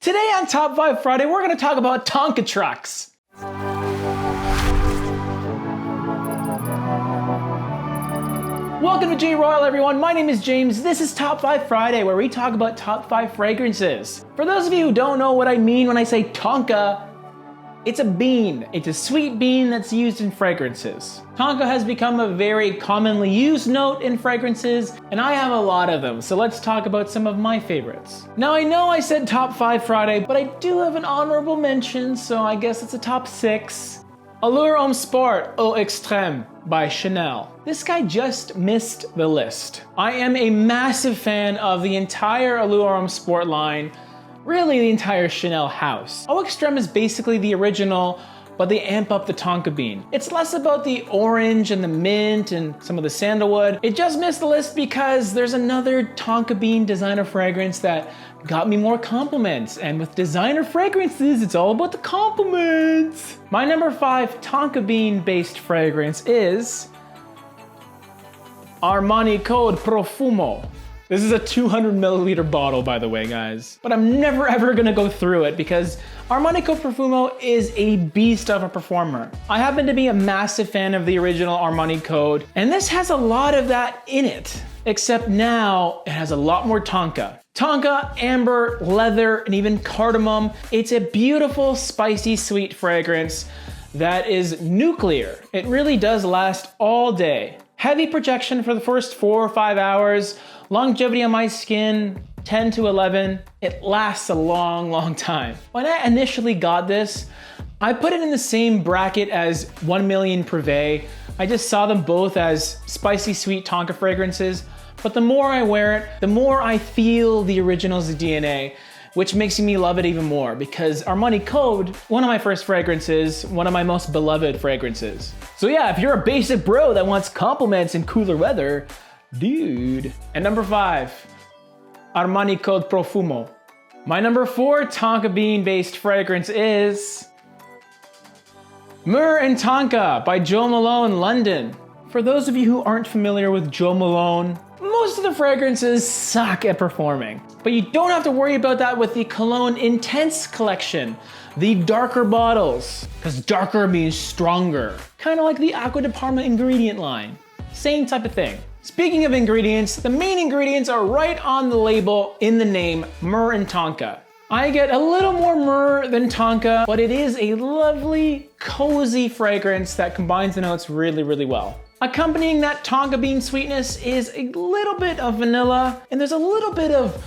Today on Top 5 Friday, we're gonna talk about Tonka trucks. Welcome to J-ROYL, everyone. My name is James. This is Top 5 Friday, where we talk about top 5 fragrances. For those of you who don't know what I mean when I say Tonka, it's a bean. It's a sweet bean that's used in fragrances. Tonka has become a very commonly used note in fragrances, and I have a lot of them, so let's talk about some of my favorites. Now I know I said Top 5 Friday, but I do have an honorable mention, so I guess it's a top 6. Allure Homme Sport Eau Extrême by Chanel. This guy just missed the list. I am a massive fan of the entire Allure Homme Sport line, really the entire Chanel house. Eau Extrême is basically the original, but they amp up the Tonka bean. It's less about the orange and the mint and some of the sandalwood. It just missed the list because there's another Tonka bean designer fragrance that got me more compliments. And with designer fragrances, it's all about the compliments. My number 5 Tonka bean based fragrance is Armani Code Profumo. This is a 200 milliliter bottle, by the way, guys. But I'm never ever gonna go through it because Armani Code Profumo is a beast of a performer. I happen to be a massive fan of the original Armani Code, and this has a lot of that in it, except now it has a lot more Tonka. Tonka, amber, leather, and even cardamom. It's a beautiful, spicy, sweet fragrance that is nuclear. It really does last all day. Heavy projection for the first 4 or 5 hours. Longevity on my skin, 10 to 11. It lasts a long, long time. When I initially got this, I put it in the same bracket as 1 Million Privé. I just saw them both as spicy, sweet Tonka fragrances. But the more I wear it, the more I feel the original's DNA, which makes me love it even more because Armani Code, one of my first fragrances, one of my most beloved fragrances. So yeah, if you're a basic bro that wants compliments in cooler weather, dude. And number 5, Armani Code Profumo. My number 4 Tonka bean based fragrance is Myrrh Tonka by Jo Malone London. For those of you who aren't familiar with Jo Malone, most of the fragrances suck at performing. But you don't have to worry about that with the Cologne Intense collection, the darker bottles, because darker means stronger. Kind of like the Acqua di Parma ingredient line. Same type of thing. Speaking of ingredients, the main ingredients are right on the label in the name, Myrrh Tonka. I get a little more myrrh than Tonka, but it is a lovely, cozy fragrance that combines the notes really, really well. Accompanying that Tonka bean sweetness is a little bit of vanilla, and there's a little bit of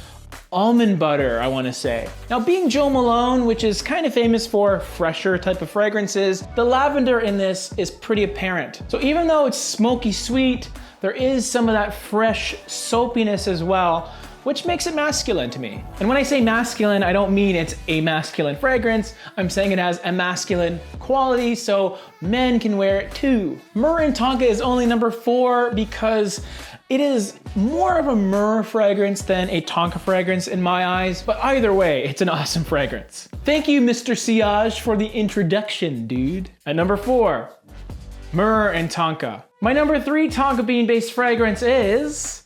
almond butter, I wanna say. Now, being Jo Malone, which is kind of famous for fresher type of fragrances, the lavender in this is pretty apparent. So even though it's smoky sweet, there is some of that fresh soapiness as well, which makes it masculine to me. And when I say masculine, I don't mean it's a masculine fragrance. I'm saying it has a masculine quality, so men can wear it too. Myrrh Tonka is only number 4 because it is more of a myrrh fragrance than a Tonka fragrance in my eyes, but either way, it's an awesome fragrance. Thank you, Mr. Siage, for the introduction, dude. At number 4, Myrrh Tonka. My number 3 Tonka bean-based fragrance is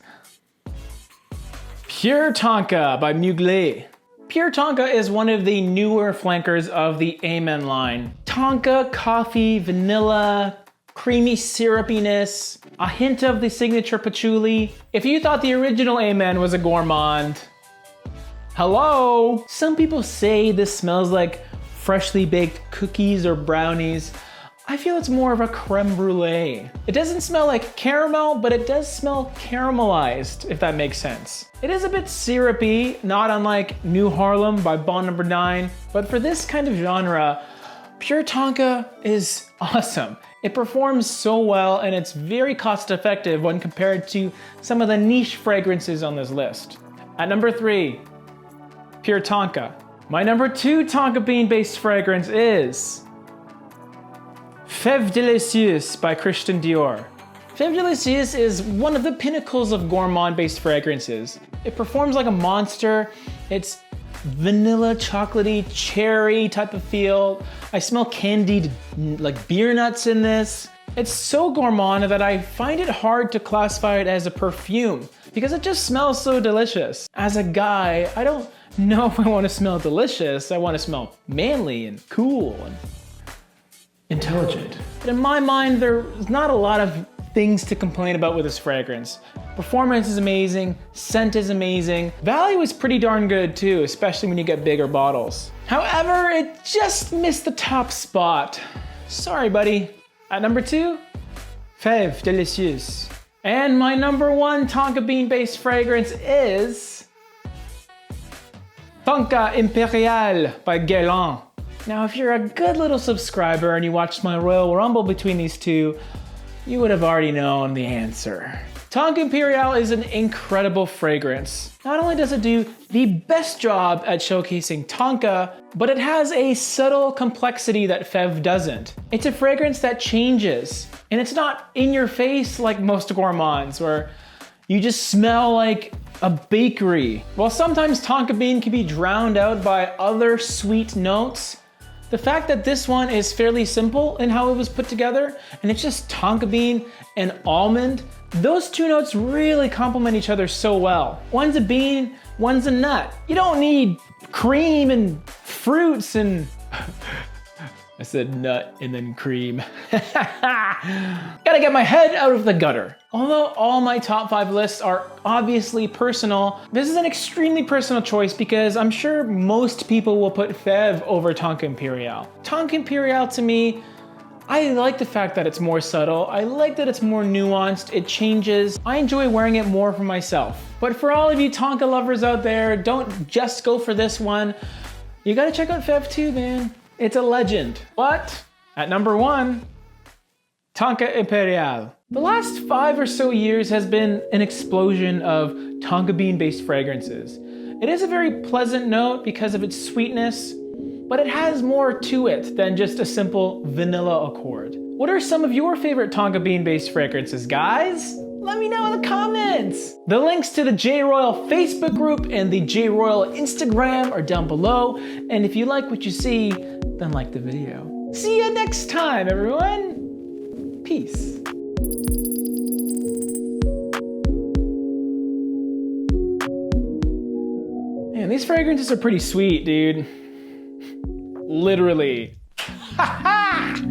Pure Tonka by Mugler. Pure Tonka is one of the newer flankers of the Amen line. Tonka, coffee, vanilla, creamy syrupiness, a hint of the signature patchouli. If you thought the original Amen was a gourmand, hello! Some people say this smells like freshly baked cookies or brownies. I feel it's more of a creme brulee. It doesn't smell like caramel, but it does smell caramelized, if that makes sense. It is a bit syrupy, not unlike New Harlem by Bond No. 9, but for this kind of genre, Pure Tonka is awesome. It performs so well and it's very cost effective when compared to some of the niche fragrances on this list. At number 3, Pure Tonka. My number 2 Tonka bean based fragrance is Fève Délicieuse by Christian Dior. Fève Délicieuse is one of the pinnacles of gourmand-based fragrances. It performs like a monster. It's vanilla, chocolatey, cherry type of feel. I smell candied like beer nuts in this. It's so gourmand that I find it hard to classify it as a perfume because it just smells so delicious. As a guy, I don't No, if I want to smell delicious, I want to smell manly and cool and intelligent. But in my mind, there's not a lot of things to complain about with this fragrance. Performance is amazing, scent is amazing, value is pretty darn good too, especially when you get bigger bottles. However, it just missed the top spot. Sorry, buddy. At number 2, Fève Délicieuse. And my number 1 Tonka bean based fragrance is Tonka Impérial by Guerlain. Now, if you're a good little subscriber and you watched my Royal Rumble between these two, you would have already known the answer. Tonka Imperial is an incredible fragrance. Not only does it do the best job at showcasing Tonka, but it has a subtle complexity that Fève doesn't. It's a fragrance that changes, and it's not in your face like most gourmands, where you just smell like a bakery. While sometimes Tonka bean can be drowned out by other sweet notes, the fact that this one is fairly simple in how it was put together, and it's just Tonka bean and almond, those two notes really complement each other so well. One's a bean, one's a nut. You don't need cream and fruits and... I said nut and then cream. Gotta get my head out of the gutter. Although all my top 5 lists are obviously personal, this is an extremely personal choice because I'm sure most people will put Fève over Tonka Imperial. Tonka Imperial to me, I like the fact that it's more subtle. I like that it's more nuanced, it changes. I enjoy wearing it more for myself. But for all of you Tonka lovers out there, don't just go for this one. You gotta check out Fève too, man. It's a legend. But at number 1, Tonka Imperial. The last 5 or so years has been an explosion of Tonka bean based fragrances. It is a very pleasant note because of its sweetness, but it has more to it than just a simple vanilla accord. What are some of your favorite Tonka bean based fragrances, guys? Let me know in the comments. The links to the J-ROYL Facebook group and the J-ROYL Instagram are down below. And if you like what you see, then like the video. See you next time, everyone. Peace. Man, these fragrances are pretty sweet, dude. Literally. Ha ha!